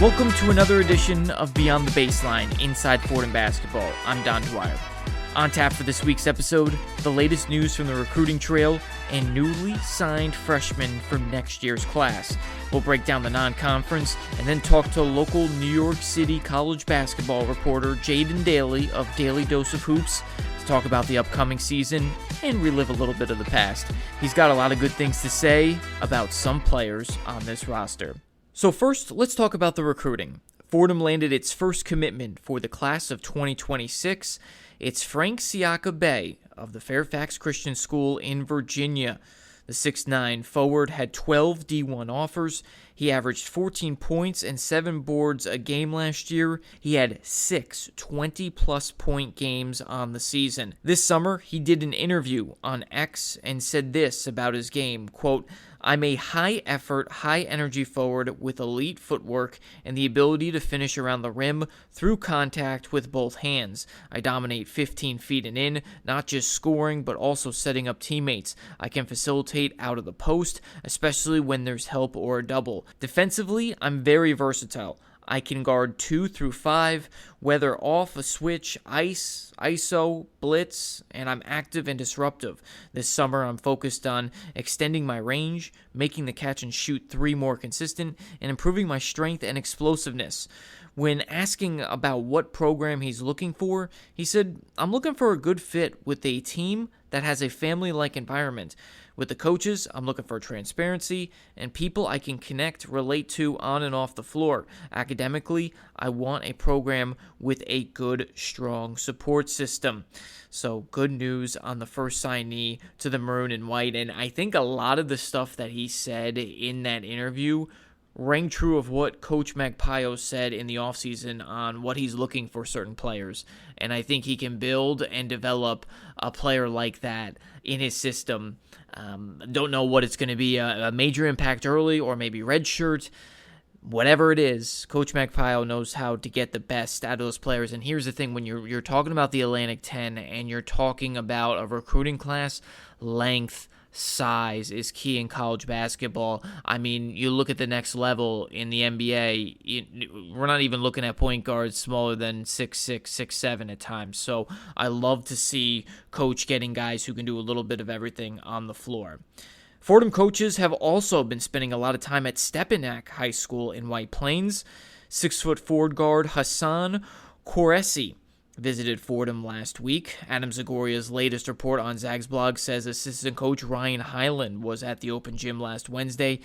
Welcome to another edition of Beyond the Baseline Inside Fordham Basketball. I'm Don Dwyer. On tap for this week's episode, the latest news from the recruiting trail and newly signed freshmen for next year's class. We'll break down the non-conference and then talk to local New York City college basketball reporter Jaden Daly of Daily Dose of Hoops to talk about the upcoming season and relive a little bit of the past. He's got a lot of good things to say about some players on this roster. So first, let's talk about the recruiting. Fordham landed its first commitment for the class of 2026. It's Frank Siaca Bey of the Fairfax Christian School in Virginia. The 6'9" forward had 12 D1 offers. He averaged 14 points and 7 boards a game last year. He had 6 20-plus point games on the season. This summer, he did an interview on X and said this about his game, quote, "I'm a high-effort, high-energy forward with elite footwork and the ability to finish around the rim through contact with both hands. I dominate 15 feet and in, not just scoring, but also setting up teammates. I can facilitate out of the post, especially when there's help or a double. Defensively, I'm very versatile. I can guard 2 through 5, whether off a switch, ice, ISO, blitz, and I'm active and disruptive. This summer, I'm focused on extending my range, making the catch and shoot 3 more consistent, and improving my strength and explosiveness." When asking about what program he's looking for, he said, "I'm looking for a good fit with a team that has a family-like environment. With the coaches, I'm looking for transparency and people I can connect, relate to on and off the floor. Academically, I want a program with a good, strong support system." So good news on the first signee to the Maroon and White. And I think a lot of the stuff that he said in that interview rang true of what Coach Magpio said in the offseason on what he's looking for certain players. And I think he can build and develop a player like that in his system. Don't know what it's going to be, a major impact early or maybe redshirt. Whatever it is, Coach Magpio knows how to get the best out of those players. And here's the thing, when you're talking about the Atlantic 10 and you're talking about a recruiting class, length, size is key in college basketball. I mean, you look at the next level in the NBA, we're not even looking at point guards smaller than 6'6", 6'7" at times. So I love to see Coach getting guys who can do a little bit of everything on the floor. Fordham coaches have also been spending a lot of time at Stepinac High School in White Plains. 6-foot forward guard Hassan Qureshi visited Fordham last week. Adam Zagoria's latest report on Zag's blog says assistant coach Ryan Highland was at the open gym last Wednesday.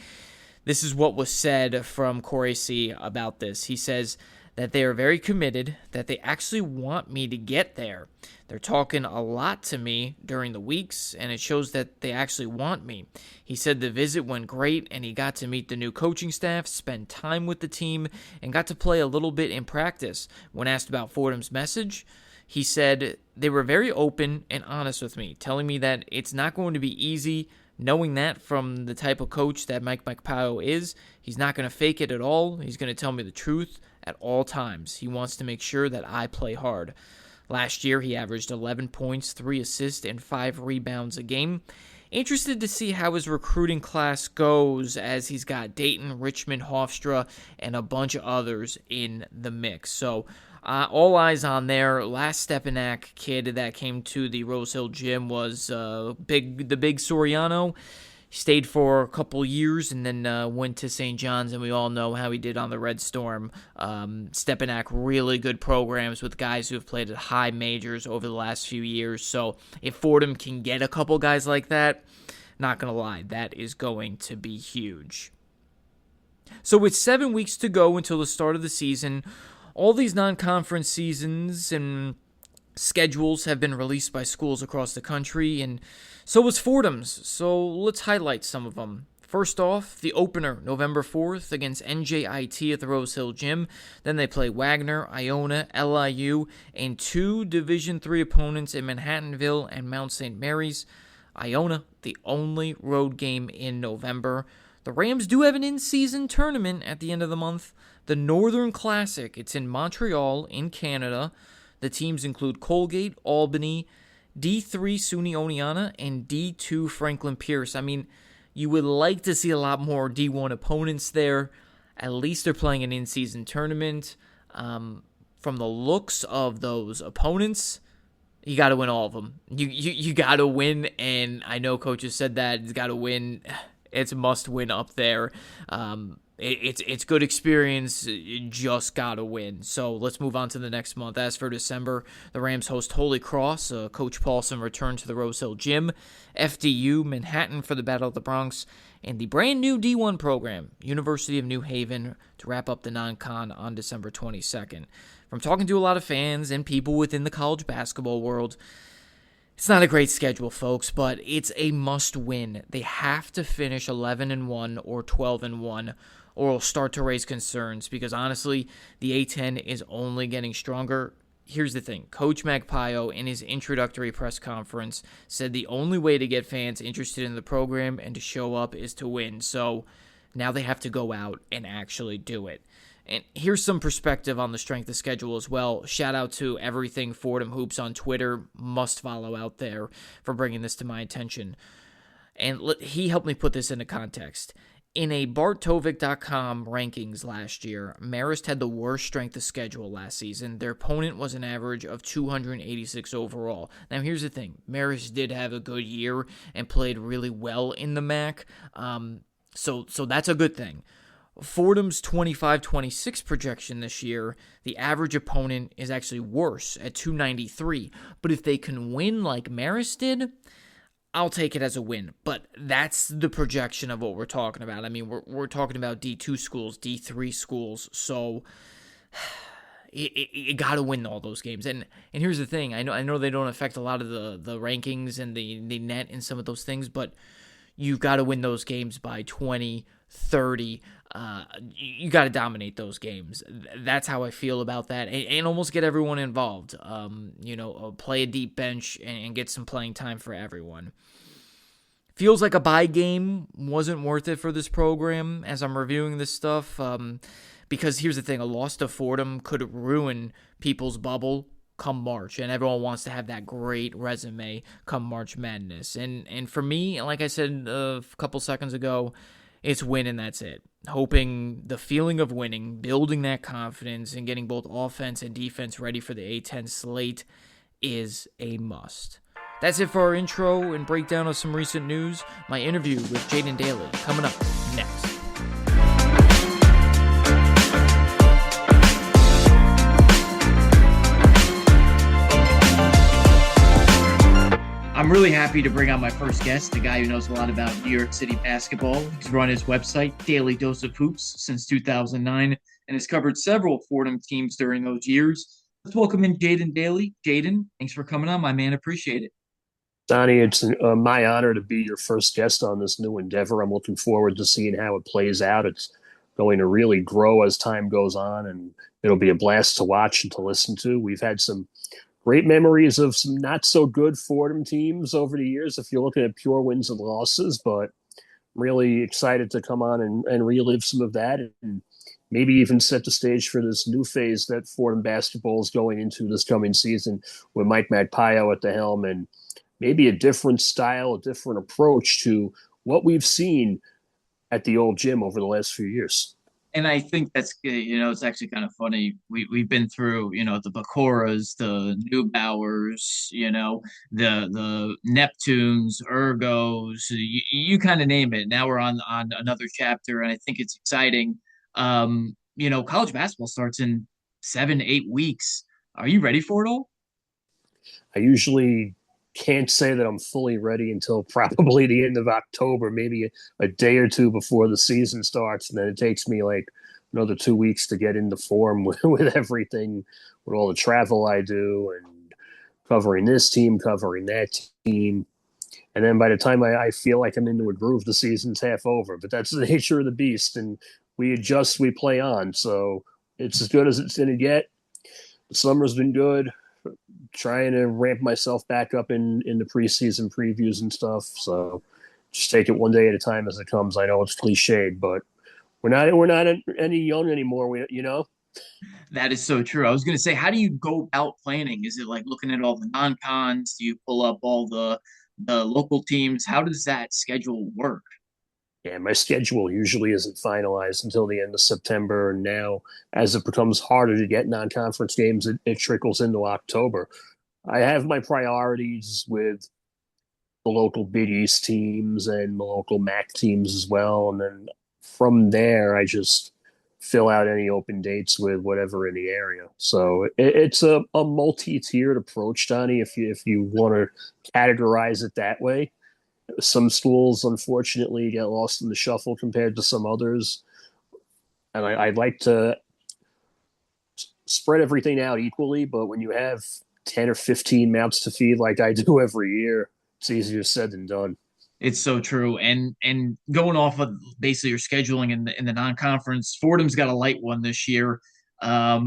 This is what was said from Qureshi about this. He says that they are very committed, that they actually want me to get there. They're talking a lot to me during the weeks, and it shows that they actually want me. He said the visit went great, and he got to meet the new coaching staff, spend time with the team, and got to play a little bit in practice. When asked about Fordham's message, he said they were very open and honest with me, telling me that it's not going to be easy, knowing that from the type of coach that Mike Magpio is. He's not going to fake it at all. He's going to tell me the truth at all times. He wants to make sure that I play hard. Last year, he averaged 11 points, 3 assists, and 5 rebounds a game. Interested to see how his recruiting class goes, as he's got Dayton, Richmond, Hofstra, and a bunch of others in the mix. So all eyes on there. Last Stepinac kid that came to the Rose Hill gym was the big Soriano. He stayed for a couple years and then went to St. John's, and we all know how he did on the Red Storm. Stepinac, really good programs with guys who have played at high majors over the last few years. So if Fordham can get a couple guys like that, not going to lie, that is going to be huge. So with 7 weeks to go until the start of the season, all these non-conference seasons and schedules have been released by schools across the country, and so was Fordham's. So let's highlight some of them. First off, the opener, November 4th, against NJIT at the Rose Hill Gym. Then they play Wagner, Iona, LIU, and 2 Division III opponents in Manhattanville and Mount St. Mary's. Iona, the only road game in November. The Rams do have an in-season tournament at the end of the month, the Northern Classic. It's in Montreal in Canada. The teams include Colgate, Albany, D3 SUNY Oneonta, and D2 Franklin Pierce. I mean, you would like to see a lot more D1 opponents there. At least they're playing an in-season tournament. From the looks of those opponents, you got to win all of them. You got to win, and I know coaches said that it's got to win. It's a must win up there. It's good experience. You just gotta win. So let's move on to the next month. As for December, the Rams host Holy Cross. Coach Paulson returned to the Rose Hill Gym. FDU, Manhattan for the Battle of the Bronx, and the brand new D1 program, University of New Haven, to wrap up the non-con on December 22nd. From talking to a lot of fans and people within the college basketball world, it's not a great schedule, folks, but it's a must-win. They have to finish 11-1 or 12-1, or it'll start to raise concerns, because honestly, the A10 is only getting stronger. Here's the thing. Coach Magpayo, in his introductory press conference, said the only way to get fans interested in the program and to show up is to win. So now they have to go out and actually do it. And here's some perspective on the strength of schedule as well. Shout out to Everything Fordham Hoops on Twitter. Must follow out there for bringing this to my attention. And he helped me put this into context. In a BartTovic.com rankings last year, Marist had the worst strength of schedule last season. Their opponent was an average of 286 overall. Now, here's the thing. Marist did have a good year and played really well in the MAC, so that's a good thing. Fordham's 25-26 projection this year, the average opponent is actually worse at 293. But if they can win like Marist did, I'll take it as a win. But that's the projection of what we're talking about. I mean, we're talking about D2 schools, D3 schools. So you got to win all those games. And here's the thing. I know they don't affect a lot of the rankings and the net and some of those things, but you've got to win those games by 20, 30. You got to dominate those games. That's how I feel about that, and almost get everyone involved. Play a deep bench and get some playing time for everyone. Feels like a bye game wasn't worth it for this program as I'm reviewing this stuff, because here's the thing. A loss to Fordham could ruin people's bubble come March, and everyone wants to have that great resume come March Madness. And for me, like I said a couple seconds ago, it's win and that's it. Hoping the feeling of winning, building that confidence, and getting both offense and defense ready for the A10 slate is a must. That's it for our intro and breakdown of some recent news. My interview with Jaden Daly coming up next. I'm really happy to bring on my first guest, a guy who knows a lot about New York City basketball. He's run his website, Daily Dose of Hoops, since 2009, and has covered several Fordham teams during those years. Let's welcome in Jaden Daly. Jaden, thanks for coming on, my man. Appreciate it. Donnie, it's my honor to be your first guest on this new endeavor. I'm looking forward to seeing how it plays out. It's going to really grow as time goes on, and it'll be a blast to watch and to listen to. We've had some great memories of some not so good Fordham teams over the years if you're looking at pure wins and losses, but I'm really excited to come on and relive some of that and maybe even set the stage for this new phase that Fordham basketball is going into this coming season with Mike Magpayo at the helm, and maybe a different style, a different approach to what we've seen at the old gym over the last few years. And I think that's, it's actually kind of funny. We've been through, the Bacoras, the Neubauers, the Neptunes, Ergos, you kind of name it. Now we're on another chapter, and I think it's exciting. College basketball starts in 7-8 weeks. Are you ready for it all? I usually can't say that I'm fully ready until probably the end of October, maybe a day or two before the season starts. And then it takes me like another 2 weeks to get into form with everything, with all the travel I do and covering this team, covering that team. And then by the time I feel like I'm into a groove, the season's half over. But that's the nature of the beast. And we adjust, we play on. So it's as good as it's going to get. The summer's been good. Trying to ramp myself back up in the preseason previews and stuff. So just take it one day at a time as it comes. I know it's cliched, but we're not any young anymore. That is so true. I was going to say, how do you go about planning? Is it like looking at all the non-cons? Do you pull up all the local teams? How does that schedule work? Yeah, my schedule usually isn't finalized until the end of September. And now, as it becomes harder to get non-conference games, it trickles into October. I have my priorities with the local Big East teams and the local MAC teams as well. And then from there, I just fill out any open dates with whatever in the area. So it's a multi-tiered approach, Donnie, if you want to categorize it that way. Some schools, unfortunately, get lost in the shuffle compared to some others. And I'd like to spread everything out equally, but when you have 10 or 15 mouths to feed like I do every year, it's easier said than done. It's so true. And going off of basically your scheduling in the non-conference, Fordham's got a light one this year. I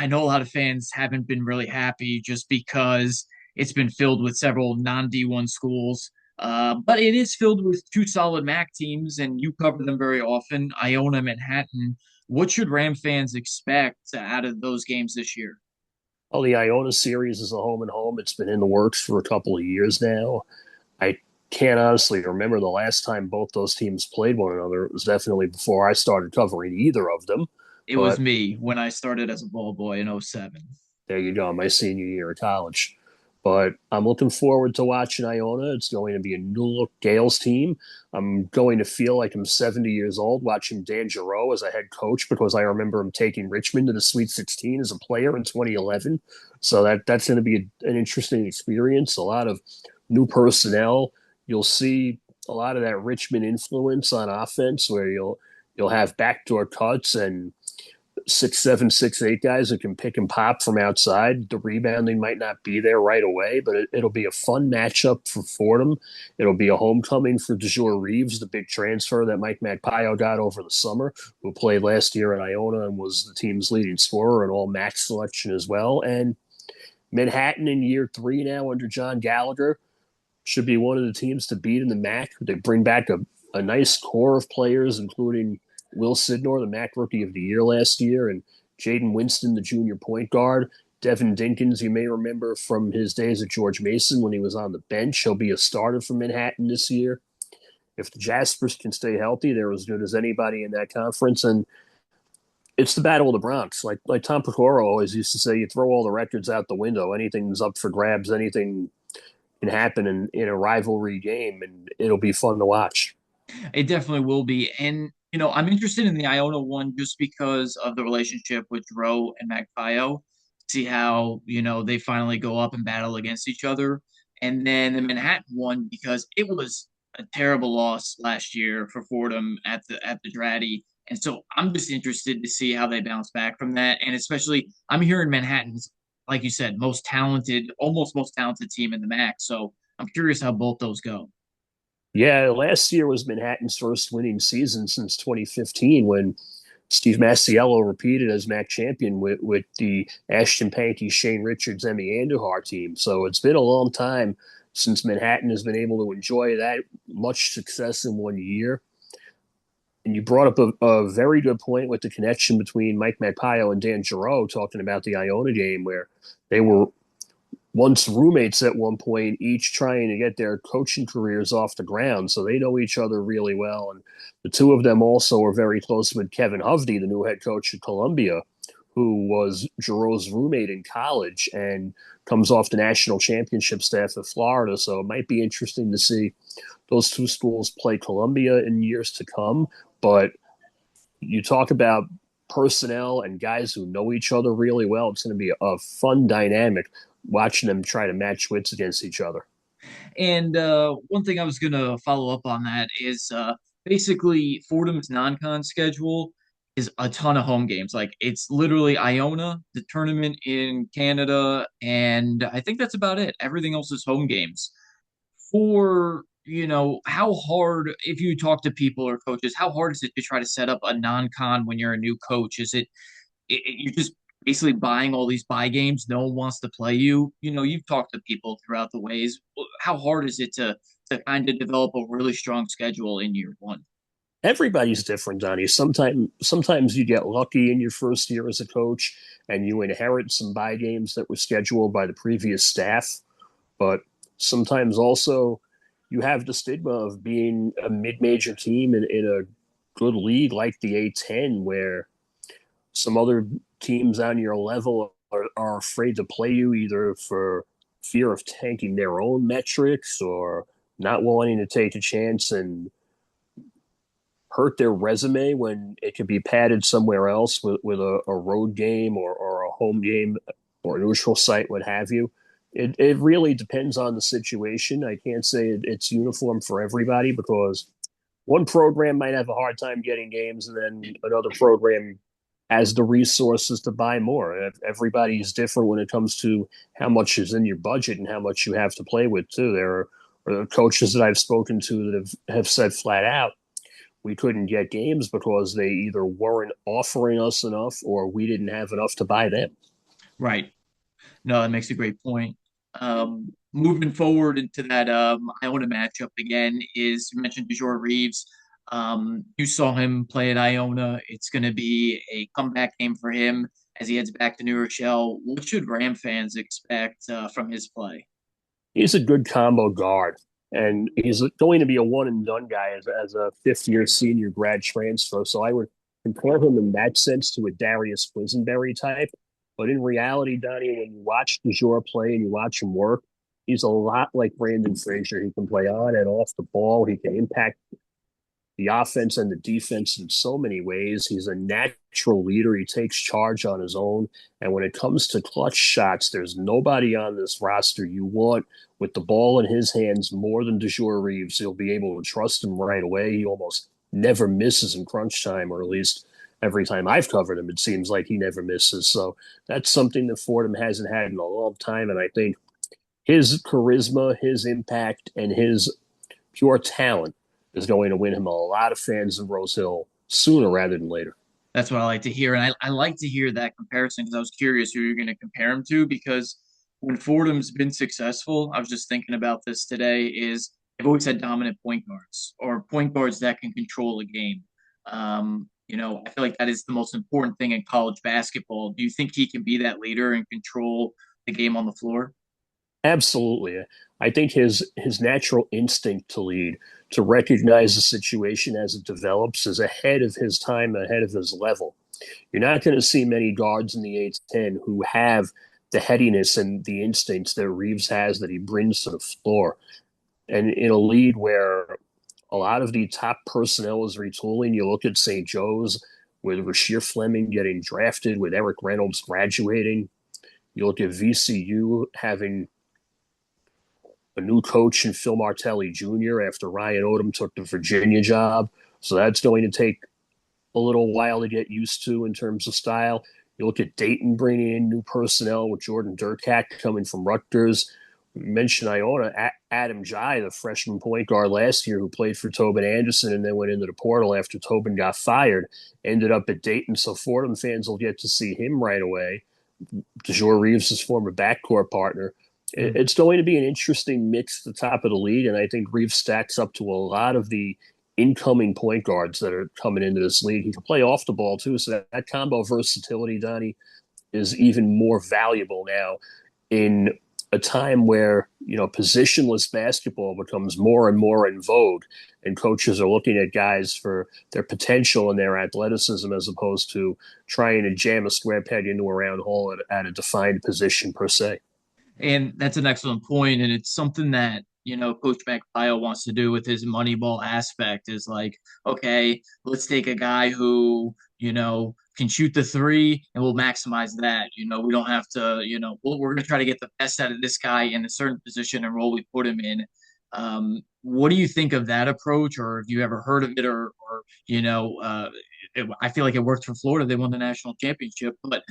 know a lot of fans haven't been really happy just because it's been filled with several non-D1 schools. But it is filled with two solid MAC teams, and you cover them very often. Iona, Manhattan. What should Ram fans expect out of those games this year? Well, the Iona series is a home and home. It's been in the works for a couple of years now. I can't honestly remember the last time both those teams played one another. It was definitely before I started covering either of them. It was But me when I started as a ball boy in '07. there you go, my senior year of college. But I'm looking forward to watching Iona. It's going to be a new look Gales team. I'm going to feel like I'm 70 years old watching Dejour as a head coach because I remember him taking Richmond to the Sweet 16 as a player in 2011. So that's going to be an interesting experience. A lot of new personnel. You'll see a lot of that Richmond influence on offense where you'll have backdoor cuts and 6'7", 6'8" guys who can pick and pop from outside. The rebounding might not be there right away, but it'll be a fun matchup for Fordham. It'll be a homecoming for Dejour Reaves, the big transfer that Mike Magpio got over the summer, who played last year at Iona and was the team's leading scorer and all MAC selection as well. And Manhattan in year 3 now under John Gallagher should be one of the teams to beat in the MAC. They bring back a nice core of players, including Will Sidnor, the MAC Rookie of the Year last year, and Jaden Winston, the junior point guard. Devin Dinkins, you may remember from his days at George Mason when he was on the bench. He'll be a starter for Manhattan this year. If the Jaspers can stay healthy, they're as good as anybody in that conference. And it's the battle of the Bronx. Like Tom Pecoro always used to say, you throw all the records out the window. Anything's up for grabs. Anything can happen in a rivalry game, and it'll be fun to watch. It definitely will be. And, I'm interested in the Iona one just because of the relationship with Dro and Magpio. See how, they finally go up and battle against each other. And then the Manhattan one because it was a terrible loss last year for Fordham at the Dratty. And so I'm just interested to see how they bounce back from that. And especially I'm hearing Manhattan's, like you said, most talented, almost most talented team in the MAC. So I'm curious how both those go. Yeah, last year was Manhattan's first winning season since 2015 when Steve Masiello repeated as MAC champion with the Ashton Pankey, Shane Richards, Emmy Andujar team. So it's been a long time since Manhattan has been able to enjoy that much success in one year. And you brought up a very good point with the connection between Mike Magpio and Dan Giroux talking about the Iona game where they were once roommates at one point, each trying to get their coaching careers off the ground. So they know each other really well. And the two of them also are very close with Kevin Hovde, the new head coach at Columbia, who was Giroux's roommate in college and comes off the national championship staff at Florida. So it might be interesting to see those two schools play Columbia in years to come. But you talk about personnel and guys who know each other really well. It's going to be a fun dynamic watching them try to match wits against each other. And one thing I was going to follow up on that is basically Fordham's non-con schedule is a ton of home games. Like it's literally Iona, the tournament in Canada, and I think that's about it. Everything else is home games. For how hard, if you talk to people or coaches, how hard is it to try to set up a non-con when you're a new coach? Is you're just basically buying all these buy games. No one wants to play you. You've talked to people throughout the ways. How hard is it to kind of develop a really strong schedule in year one? Everybody's different, Donnie. Sometimes you get lucky in your first year as a coach and you inherit some buy games that were scheduled by the previous staff. But sometimes also you have the stigma of being a mid-major team in a good league like the A10, where some other teams on your level are afraid to play you either for fear of tanking their own metrics or not wanting to take a chance and hurt their resume when it could be padded somewhere else with a road game or a home game or a neutral site, what have you. It really depends on the situation. I can't say it's uniform for everybody because one program might have a hard time getting games, and then another program has the resources to buy more. Everybody's different when it comes to how much is in your budget and how much you have to play with, too. Are coaches that I've spoken to that have said flat out, we couldn't get games because they either weren't offering us enough or we didn't have enough to buy them. Right. No, that makes a great point. Moving forward into that Iona matchup again is you mentioned Dejour Reaves. You saw him play at Iona. It's going to be a comeback game for him as he heads back to New Rochelle. What should Ram fans expect from his play? He's a good combo guard, and he's going to be a one and done guy as a fifth year senior grad transfer. So I would compare him in that sense to a Darius Quisenberry type. But in reality, Donnie, when you watch DeJour play and you watch him work, he's a lot like Brandon Frazier. He can play on and off the ball. He can impact the offense and the defense in so many ways. He's a natural leader. He takes charge on his own. And when it comes to clutch shots, there's nobody on this roster you want with the ball in his hands more than Dejour Reaves. You'll be able to trust him right away. He almost never misses in crunch time, or at least every time I've covered him, it seems like he never misses. So that's something that Fordham hasn't had in a long time. And I think his charisma, his impact, and his pure talent is going to win him a lot of fans in Rose Hill sooner rather than later. That's what I like to hear. And I like to hear that comparison because I was curious who you're going to compare him to because when Fordham's been successful, I was just thinking about this today, is they've always had dominant point guards or point guards that can control a game. I feel like that is the most important thing in college basketball. Do you think he can be that leader and control the game on the floor? Absolutely. I think his natural instinct to lead, to recognize the situation as it develops, is ahead of his time, ahead of his level. You're not going to see many guards in the A10 who have the headiness and the instincts that Reaves has that he brings to the floor. And in a league where a lot of the top personnel is retooling, you look at St. Joe's with Rasheer Fleming getting drafted, with Eric Reynolds graduating. You look at VCU having a new coach in Phil Martelli Jr. after Ryan Odom took the Virginia job. So that's going to take a little while to get used to in terms of style. You look at Dayton bringing in new personnel with Jordan Durkat coming from Rutgers. We mentioned Iona, Adam Jai, the freshman point guard last year who played for Tobin Anderson and then went into the portal after Tobin got fired, ended up at Dayton. So Fordham fans will get to see him right away. Dejour Reaves' former backcourt partner. It's going to be an interesting mix at the top of the league, and I think Reeves stacks up to a lot of the incoming point guards that are coming into this league. He can play off the ball too, so that combo versatility, Donnie, is even more valuable now in a time where positionless basketball becomes more and more in vogue, and coaches are looking at guys for their potential and their athleticism as opposed to trying to jam a square peg into a round hole at a defined position per se. And that's an excellent point, and it's something that Coach McPile wants to do with his Moneyball aspect. Is like, okay, let's take a guy who can shoot the three, and we'll maximize that. We don't have to. We're going to try to get the best out of this guy in a certain position and role we put him in. What do you think of that approach, or have you ever heard of it, or I feel like it worked for Florida. They won the national championship, but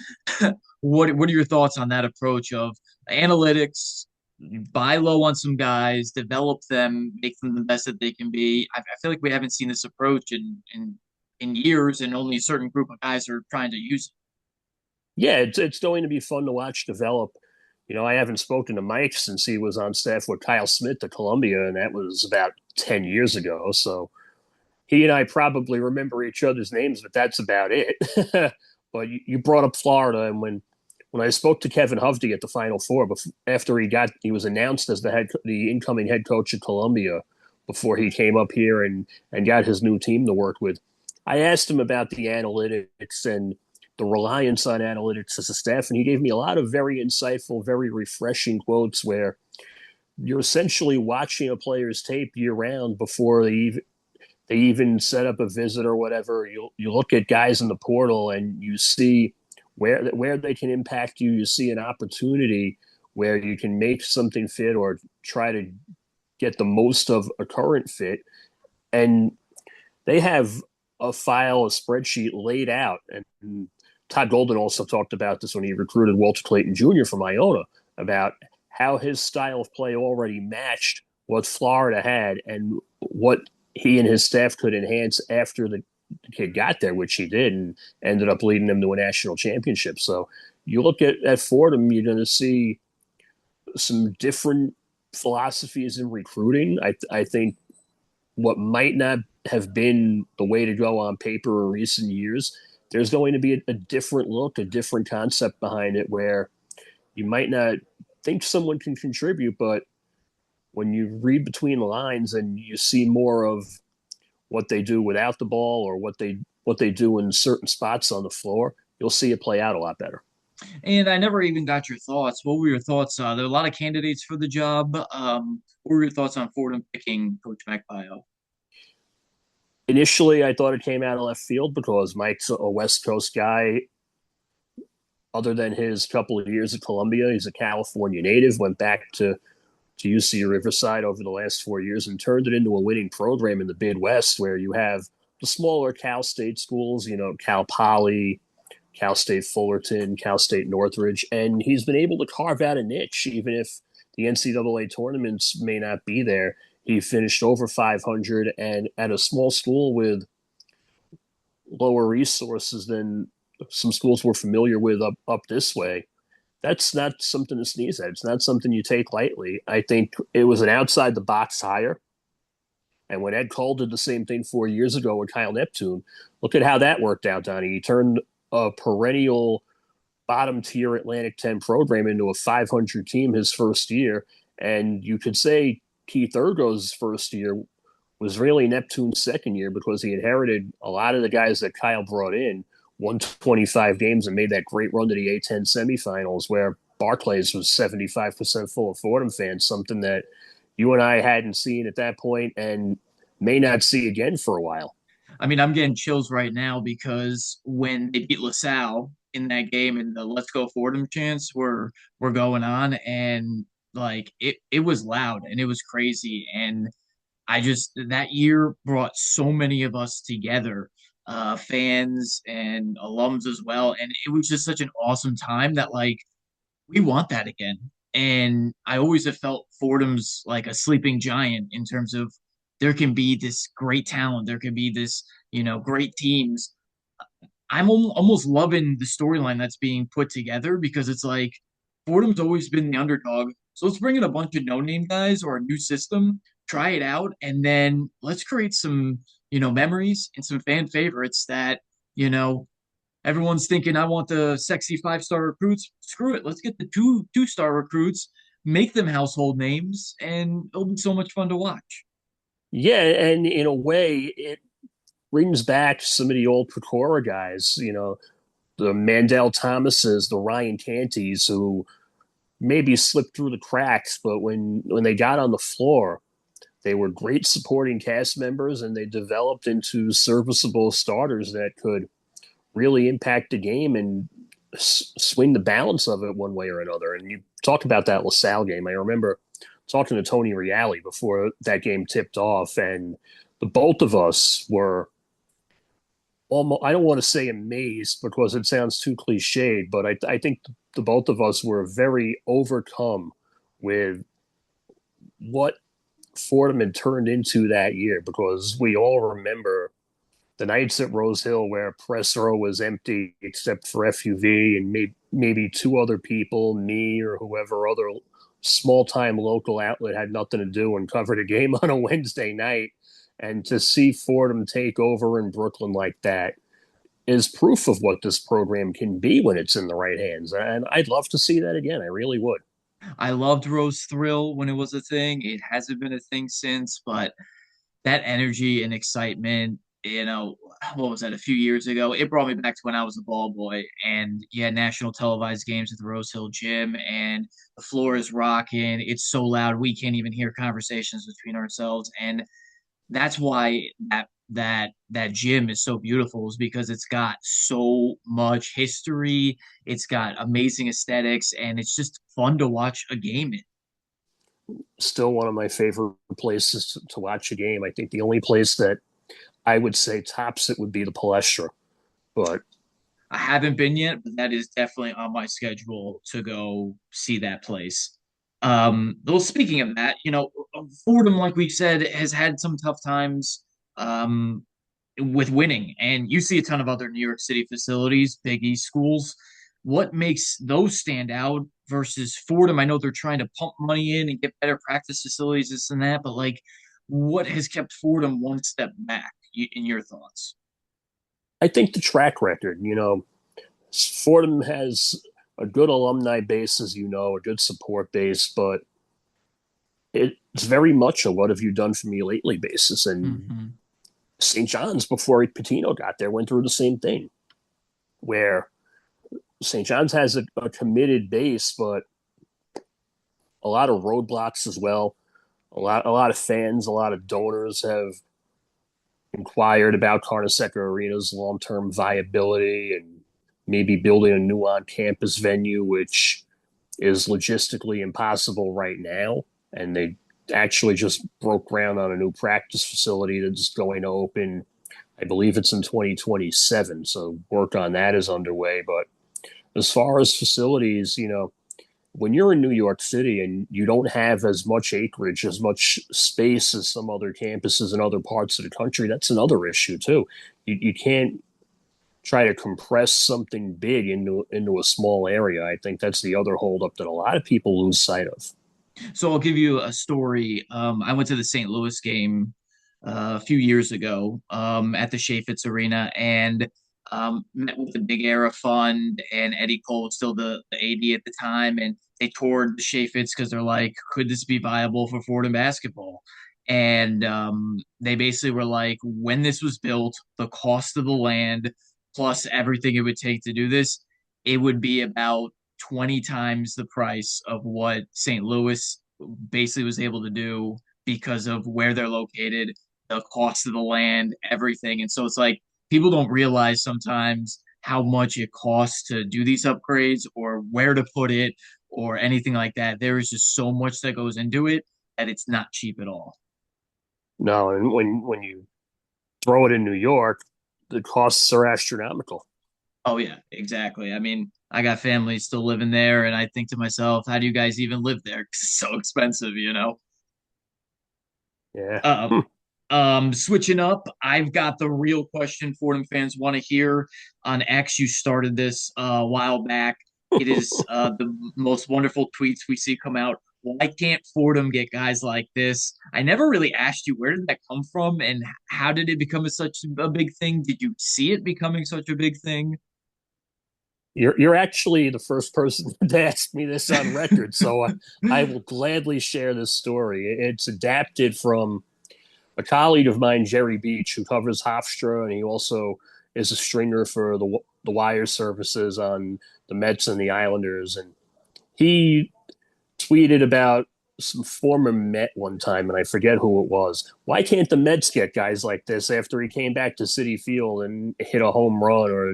what are your thoughts on that approach of analytics, buy low on some guys, develop them, make them the best that they can be? I feel like we haven't seen this approach in years, and only a certain group of guys are trying to use it. Yeah, it's going to be fun to watch develop. I haven't spoken to Mike since he was on staff with Kyle Smith at Columbia, and that was about 10 years ago. So he and I probably remember each other's names, but that's about it. But you brought up Florida, and when when I spoke to Kevin Hovde at the Final Four, after he was announced as the incoming head coach at Columbia, before he came up here and got his new team to work with, I asked him about the analytics and the reliance on analytics as a staff, and he gave me a lot of very insightful, very refreshing quotes where you're essentially watching a player's tape year round before they even set up a visit or whatever. You look at guys in the portal and you see where they can impact you. You see an opportunity where you can make something fit or try to get the most of a current fit. And they have a spreadsheet laid out. And Todd Golden also talked about this when he recruited Walter Clayton Jr. from Iona, about how his style of play already matched what Florida had and what he and his staff could enhance after the kid got there, which he did, and ended up leading them to a national championship. So you look at Fordham, you're going to see some different philosophies in recruiting. I think what might not have been the way to go on paper in recent years, there's going to be a different look, a different concept behind it where you might not think someone can contribute, but when you read between the lines and you see more of what they do without the ball or what they do in certain spots on the floor, you'll see it play out a lot better. And I never even got your thoughts. What were your thoughts? There are a lot of candidates for the job. What were your thoughts on Fordham picking Coach McBio? Initially, I thought it came out of left field because Mike's a West Coast guy. Other than his couple of years at Columbia, he's a California native, went back to UC Riverside over the last 4 years and turned it into a winning program in the Midwest, where you have the smaller Cal State schools, Cal Poly, Cal State Fullerton, Cal State Northridge, and he's been able to carve out a niche, even if the NCAA tournaments may not be there. He finished over 500, and at a small school with lower resources than some schools we're familiar with up this way. That's not something to sneeze at. It's not something you take lightly. I think it was an outside the box hire. And when Ed Cole did the same thing 4 years ago with Kyle Neptune, look at how that worked out, Donnie. He turned a perennial bottom tier Atlantic 10 program into a 500 team his first year. And you could say Keith Ergo's first year was really Neptune's second year because he inherited a lot of the guys that Kyle brought in, won 25 games and made that great run to the A10 semifinals where Barclays was 75% full of Fordham fans, something that you and I hadn't seen at that point and may not see again for a while. I mean, I'm getting chills right now because when they beat LaSalle in that game and the "Let's Go Fordham" chants were going on, and like it was loud and it was crazy, and I just that year brought so many of us together, fans and alums as well, and it was just such an awesome time that like we want that again. And I always have felt Fordham's like a sleeping giant in terms of there can be this great talent, there can be this, great teams. I'm almost loving the storyline that's being put together because it's like Fordham's always been the underdog. So let's bring in a bunch of no-name guys or a new system, try it out, and then let's create some, memories and some fan favorites that, everyone's thinking I want the sexy five-star recruits. Screw it. Let's get the two-star recruits, make them household names, and it'll be so much fun to watch. Yeah, and in a way, it brings back some of the old Pecora guys, the Mandel Thomases, the Ryan Canties, who maybe slipped through the cracks, but when they got on the floor, they were great supporting cast members and they developed into serviceable starters that could really impact the game and swing the balance of it one way or another. And you talk about that LaSalle game. I remember talking to Tony Reale before that game tipped off, and the both of us were almost, I don't want to say amazed because it sounds too cliched, but I think the both of us were very overcome with what Fordham had turned into that year because we all remember the nights at Rose Hill where press row was empty except for FUV and maybe two other people, me or whoever other small-time local outlet had nothing to do and covered a game on a Wednesday night. And to see Fordham take over in Brooklyn like that, is proof of what this program can be when it's in the right hands. And I'd love to see that again. I really would. I loved Rose Thrill when it was a thing. It hasn't been a thing since, but that energy and excitement, what was that, a few years ago? It brought me back to when I was a ball boy and you had national televised games at the Rose Hill Gym and the floor is rocking. It's so loud we can't even hear conversations between ourselves. And that's why that gym is so beautiful, is because it's got so much history, it's got amazing aesthetics, and it's just fun to watch a game in. Still one of my favorite places to watch a game. I think the only place that I would say tops it would be the Palestra. But I haven't been yet, but that is definitely on my schedule to go see that place. Well, speaking of that, Fordham, like we said, has had some tough times um, with winning, and you see a ton of other New York City facilities, Big East schools. What makes those stand out versus Fordham? I know they're trying to pump money in and get better practice facilities, this and that, but like, what has kept Fordham one step back, in your thoughts? I think the track record, Fordham has a good alumni base, as you know, a good support base, but it's very much a what have you done for me lately basis. And Mm-hmm. St. John's, before Patino got there, went through the same thing, where St. John's has a committed base, but a lot of roadblocks as well. A lot of fans, a lot of donors have inquired about Carnesecca Arena's long term viability and maybe building a new on campus venue, which is logistically impossible right now. And they actually just broke ground on a new practice facility that's going to open. I believe it's in 2027. So work on that is underway. But as far as facilities, when you're in New York City and you don't have as much acreage, as much space as some other campuses in other parts of the country, that's another issue too. You can't try to compress something big into a small area. I think that's the other holdup that a lot of people lose sight of. So I'll give you a story. I went to the St. Louis game a few years ago at the Chaifetz Arena and met with the Big Era Fund, and Eddie Cole was still the AD at the time, and they toured the Chaifetz because they're like, could this be viable for Fordham basketball? And they basically were like, when this was built, the cost of the land plus everything it would take to do this, it would be about 20 times the price of what St. Louis basically was able to do because of where they're located, the cost of the land, everything. And so it's like people don't realize sometimes how much it costs to do these upgrades or where to put it or anything like that. There is just so much that goes into it that it's not cheap at all. No, and when you throw it in New York, the costs are astronomical. Oh yeah, exactly. I mean, I got family still living there, and I think to myself, how do you guys even live there? 'Cause it's so expensive. Yeah. Uh, Switching up, I've got the real question Fordham fans want to hear on X. You started this a while back. It is the most wonderful tweets we see come out. Why can't Fordham get guys like this? I never really asked you where did that come from and how did it become such a big thing? Did you see it becoming such a big thing? You're actually the first person to ask me this on record, so I will gladly share this story. It's adapted from a colleague of mine, Jerry Beach, who covers Hofstra, and he also is a stringer for the wire services on the Mets and the Islanders. And he tweeted about some former Met one time, and I forget who it was. Why can't the Mets get guys like this after he came back to City Field and hit a home run or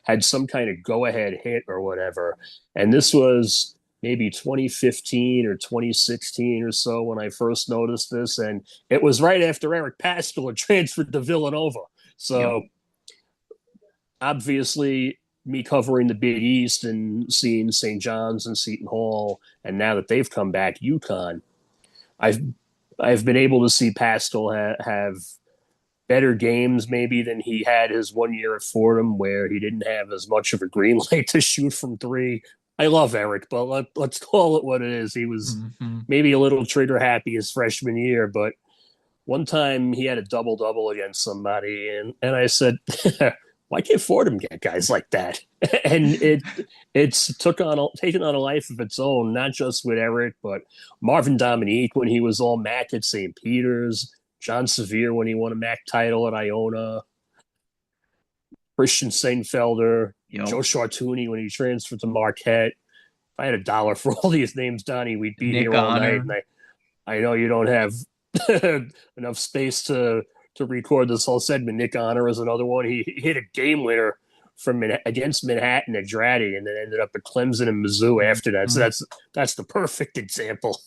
had some kind of go ahead hit or whatever? And this was maybe 2015 or 2016 or so when I first noticed this. And it was right after Eric Pascal had transferred to Villanova. Yep. So obviously, me covering the Big East and seeing St. John's and Seton Hall, and now that they've come back, UConn, I've I've been able to see Pascal have better games maybe than he had his 1 year at Fordham, where he didn't have as much of a green light to shoot from three. I love Eric, but let's call it what it is. He was Mm-hmm. maybe a little trigger happy his freshman year, but one time he had a double double against somebody, and I said, why can't Fordham get guys like that? And it's taken on a life of its own, not just with Eric, but Marvin Dominique when he was all MAC at St. Peter's, John Sevier when he won a MAC title at Iona, Christian Seinfelder, Joe Yo, Chartouni when he transferred to Marquette. If I had $1 for all these names, Donnie, we'd be Nick here all night. Honor. And I know you don't have enough space to record this whole segment. Nick Honor is another one. He hit a game winner against Manhattan at Dratty, and then ended up at Clemson and Mizzou after that. So Mhm. that's the perfect example.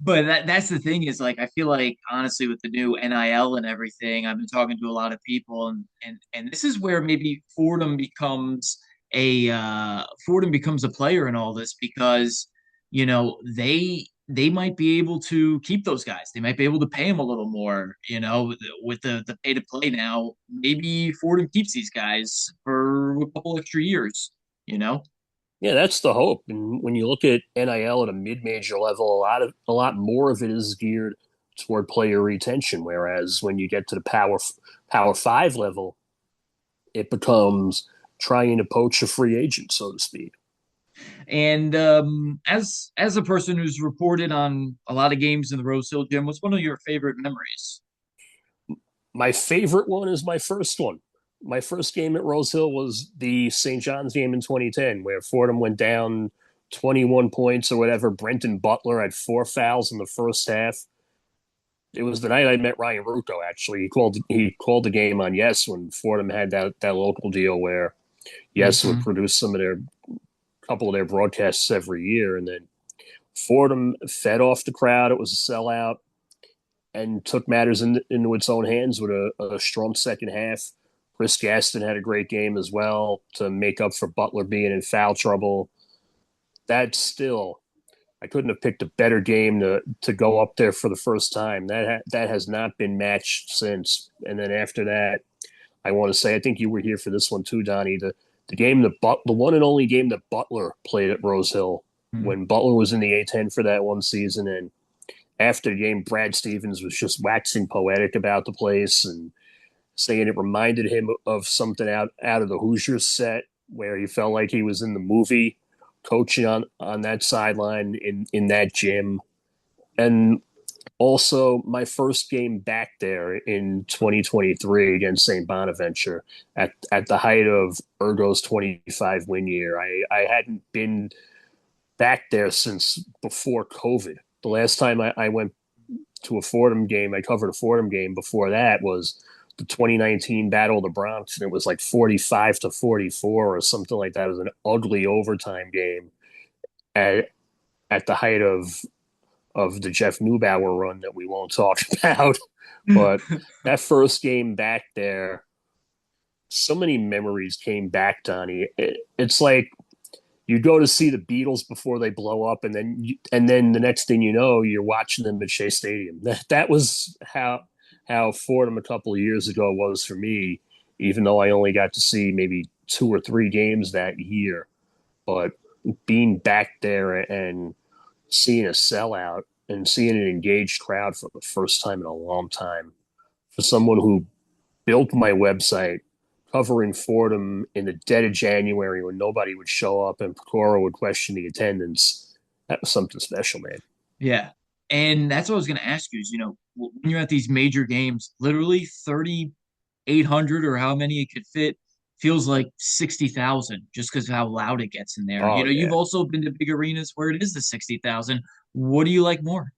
But that's the thing is like I feel like honestly with the new NIL and everything, I've been talking to a lot of people and this is where maybe Fordham becomes a player in all this because they might be able to keep those guys. They might be able to pay them a little more, with the pay to play now. Maybe Fordham keeps these guys for a couple extra years, you know? Yeah, that's the hope. And when you look at NIL at a mid-major level, a lot more of it is geared toward player retention. Whereas when you get to the Power Five level, it becomes trying to poach a free agent, so to speak. And as a person who's reported on a lot of games in the Rose Hill Gym, what's one of your favorite memories? My favorite one is my first one. My first game at Rose Hill was the St. John's game in 2010, where Fordham went down 21 points or whatever. Brenton Butler had 4 fouls in the first half. It was the night I met Ryan Rucco. Actually, he called the game on Yes when Fordham had that local deal where Yes would Mm-hmm. produce some of their couple of their broadcasts every year, and then Fordham fed off the crowd. It was a sellout and took matters into its own hands with a strong second half. Chris Gaston had a great game as well to make up for Butler being in foul trouble. That still, I couldn't have picked a better game to go up there for the first time. That has not been matched since. And then after that, I want to say I think you were here for this one too, Donnie. The game the one and only game that Butler played at Rose Hill when Butler was in the A10 for that one season, and after the game, Brad Stevens was just waxing poetic about the place and saying it reminded him of something out of the Hoosiers set where he felt like he was in the movie coaching on that sideline in that gym. And also my first game back there in 2023 against St. Bonaventure at the height of Ergo's 25 win year. I hadn't been back there since before COVID. The last time I went to a Fordham game, I covered a Fordham game before that was the 2019 Battle of the Bronx, and it was like 45-44 or something like that. It was an ugly overtime game at the height of the Jeff Neubauer run that we won't talk about. But that first game back there, so many memories came back, Donnie. It's like you go to see the Beatles before they blow up, and then the next thing you know, you're watching them at Shea Stadium. That was how Fordham a couple of years ago was for me. Even though I only got to see maybe 2 or 3 games that year, but being back there and seeing a sellout and seeing an engaged crowd for the first time in a long time for someone who built my website covering Fordham in the dead of January when nobody would show up and Pecora would question the attendance. That was something special, man. Yeah. And that's what I was going to ask you is, when you're at these major games, literally 3,800 or how many it could fit feels like 60,000 just because of how loud it gets in there. Oh You've yeah. also been to big arenas where it is the 60,000. What do you like more?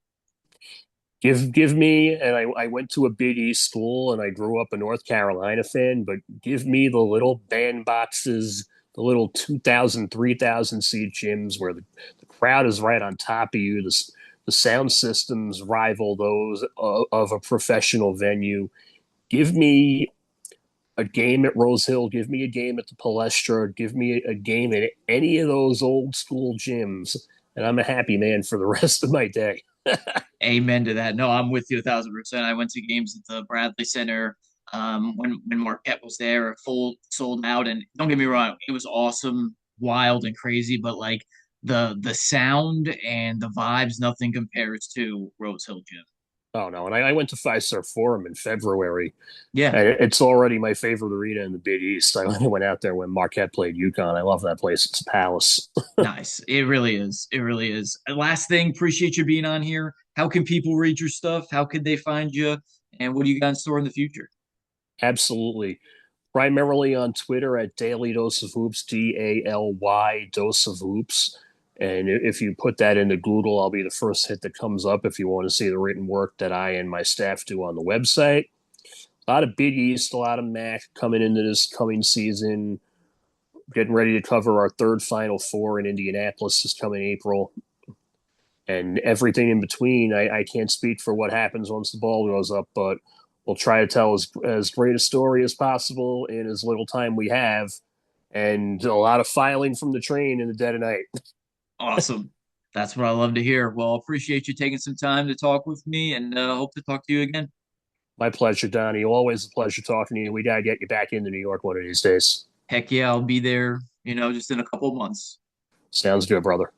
Give me, and I went to a Big East school and I grew up a North Carolina fan, but give me the little bandboxes, the little 2,000, 3,000 seat gyms where the crowd is right on top of you. The sound systems rival those of a professional venue. Give me a game at Rose Hill, give me a game at the Palestra, give me a game at any of those old school gyms, and I'm a happy man for the rest of my day. Amen to that. No, I'm with you 1,000%. I went to games at the Bradley Center when Marquette was there, full sold out. And don't get me wrong, it was awesome, wild, and crazy. But like the sound and the vibes, nothing compares to Rose Hill Gym. Oh no, and I went to Fiserv Forum in February, Yeah, and it's already my favorite arena in the Big East. I went out there when Marquette played UConn. I love that place. It's a palace. nice. It really is. It really is. Last thing, appreciate you being on here. How can people read your stuff? How could they find you? And what do you got in store in the future? Absolutely. Primarily on Twitter at Daily Dose of Hoops, DALY Dose of Hoops. And if you put that into Google, I'll be the first hit that comes up if you want to see the written work that I and my staff do on the website. A lot of Big East, a lot of MAC coming into this coming season. Getting ready to cover our third Final Four in Indianapolis this coming April. And everything in between. I can't speak for what happens once the ball goes up, but we'll try to tell as great a story as possible in as little time we have, and a lot of filing from the train in the dead of night. Awesome. That's what I love to hear. Well, appreciate you taking some time to talk with me and hope to talk to you again. My pleasure, Donnie. Always a pleasure talking to you. We got to get you back into New York one of these days. Heck yeah, I'll be there, just in a couple of months. Sounds good, brother.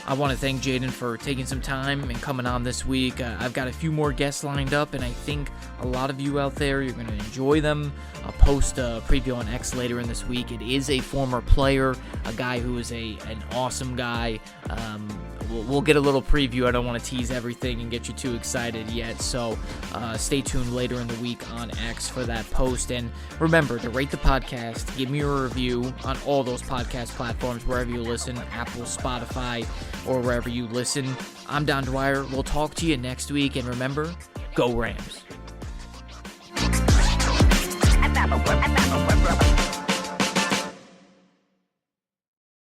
I want to thank Jaden for taking some time and coming on this week. I've got a few more guests lined up, and I think a lot of you out there, you're going to enjoy them. I'll post a preview on X later in this week. It is a former player, a guy who is an awesome guy. We'll get a little preview. I don't want to tease everything and get you too excited yet, so stay tuned later in the week on X for that post. And remember to rate the podcast, give me a review on all those podcast platforms, wherever you listen, Apple, Spotify, or wherever you listen. I'm Don Dwyer. We'll talk to you next week, and remember, go Rams.